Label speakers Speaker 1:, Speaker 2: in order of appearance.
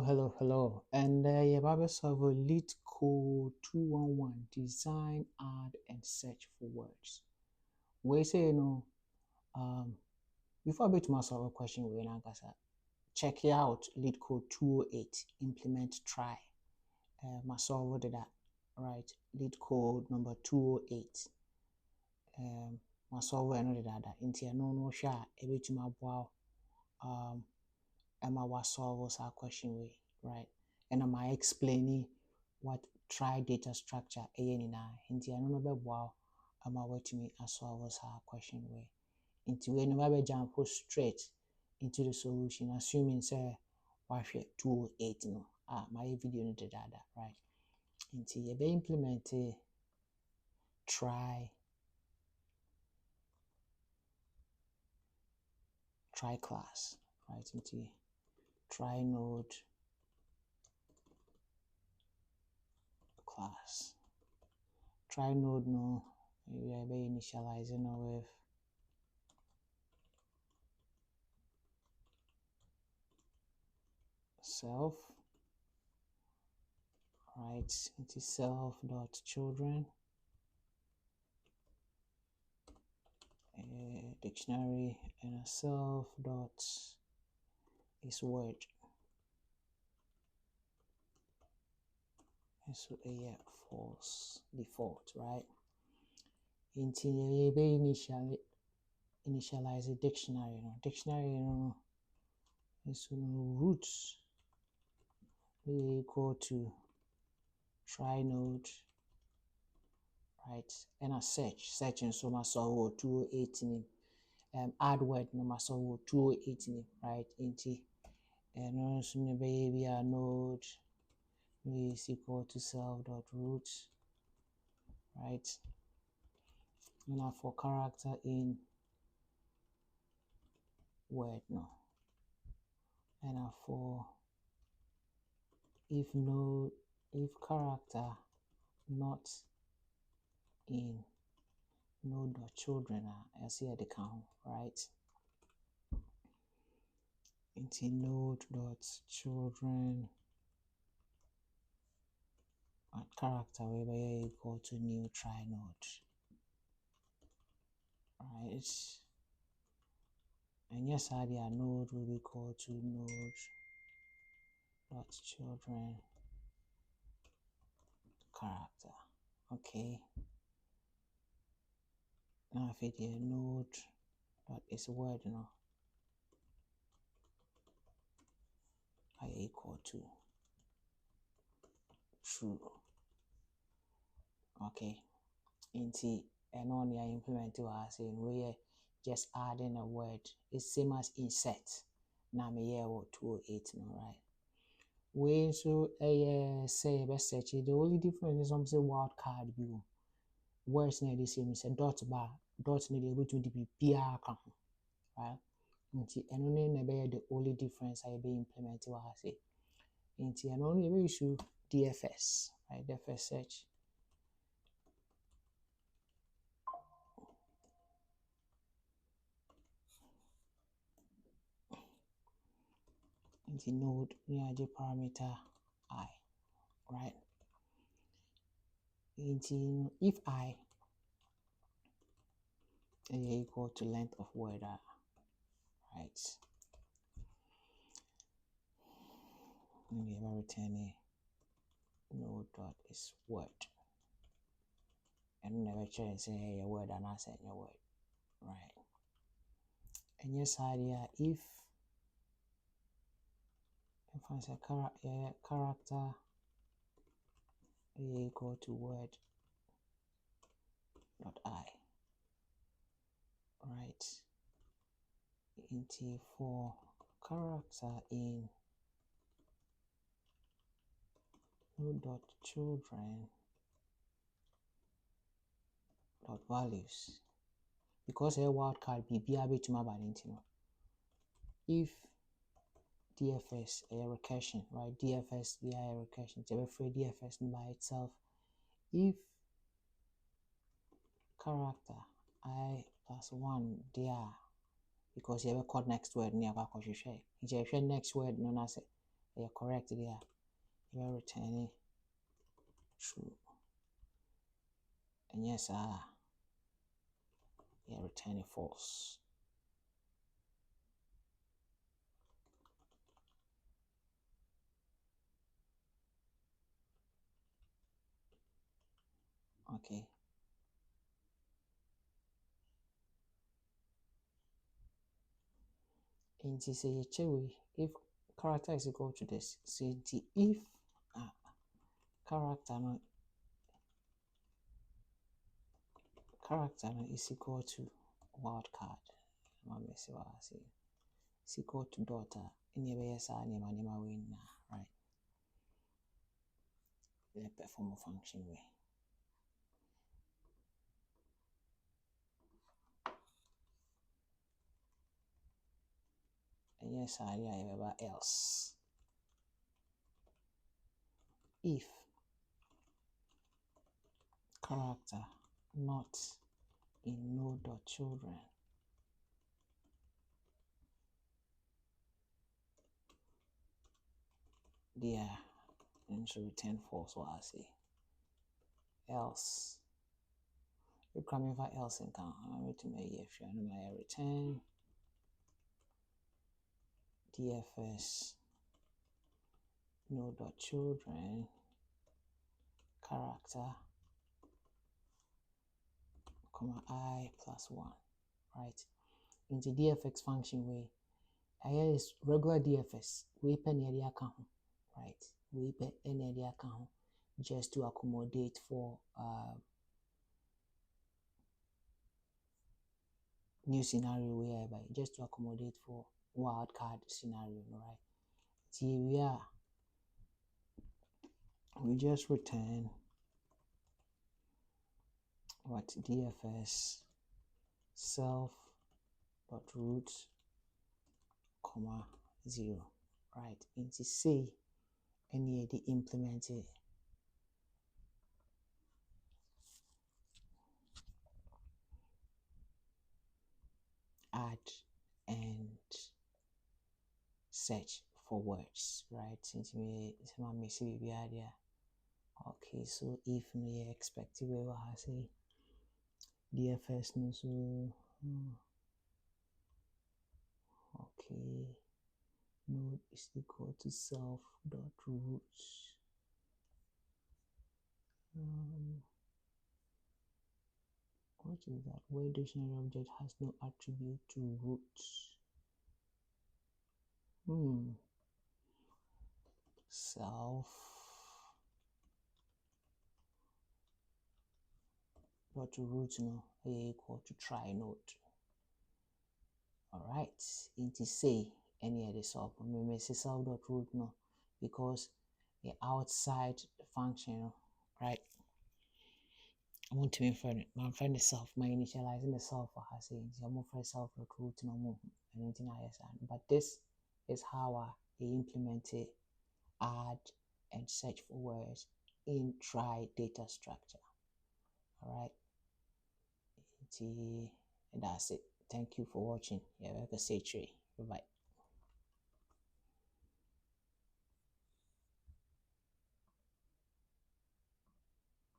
Speaker 1: Hello. And you're about to solve a lead code 211 design, add, and search for words. We say, um, before I bet to solve a question, we check it out lead code 208, implement try. My solve that, right? Lead code number 208. My solve another that. Into no share, a bit to my wow. Am I solve our question way, right? And am I explaining what try data structure into another wow am I waiting me as solve our question way. Into when we jump straight into the solution, assuming say what 208 no. My video no did that, right? Into you be implement try class, right? Into try node class. Try node no, you are initializing with self, right? Into self dot children, dictionary, and a self dot is word. And so a false default, right? Into initialize a dictionary, dictionary, is roots equal to try node, right? And a searching so my solve 218 add word no my solve 218, right? Into and also maybe a node is equal to self dot root, right? Now for character in word no, and now for if character not in node dot children, I see at the count, right? Into node dot children at character where equal to new try node, right? And yes, I node will be equal to node dot children character. Okay. Now if it is node dot is word I equal to true. Okay. Into and only I implement to us in where just adding a word. It's same as insert. Now me here 208 right? We so say best search it. The only difference is some say wildcard view. Words na the same say dot bar. Dot na the able to be PR account. Right? Into and only never the only difference I be implement to us. Into and only we issue DFS, right? DFS search. Into node near parameter I, right? Into if I equal to length of word, right? And we will return a node dot is word. And never try say a word and I say your word, right? And yes, idea if I say character equal to word dot I, right? Into for character in node dot children dot values, because a wildcard be to my bad if DFS a recursion, right? DFS the recursion, it's a free DFS by itself. If character I plus 1 there, because you have a code next word near back of your share. If you next word no say You're correct there. You're returning true. And yes, you're returning false. Okay. And to say if character is equal to this, say the if character is equal to wildcard. Let me see what I say. It's equal to daughter. In your yes, name win right. The perform a function way. And yes, I ever else. If character not in node.children, there and should return false what I say. Else. You come for else in count. I'm going to make if you know return DFS node.children character comma I plus 1, right? Into DFX function way, I is regular DFS, we pen near the account, right? We pen near the account just to accommodate for new scenario whereby just to accommodate for wildcard scenario, right? Here we just return what DFS self dot root comma 0, right? Into say any the implemented add and search for words, right? Since me see the idea. Okay, so if me expect we will say DFS no so okay, node is equal to self dot root what is that? Where dictionary object has no attribute to root. Self dot root no equal to try node. All right, into say any other sub. Maybe say self dot root no because the outside function, right? I want to infer my friend self, my initializing the self for her saying I'm for self dot root no more anything I assign. But this is how I implement it, add and search for words in try data structure. All right, that's it. Thank you for watching. Yeah, like I say, bye bye.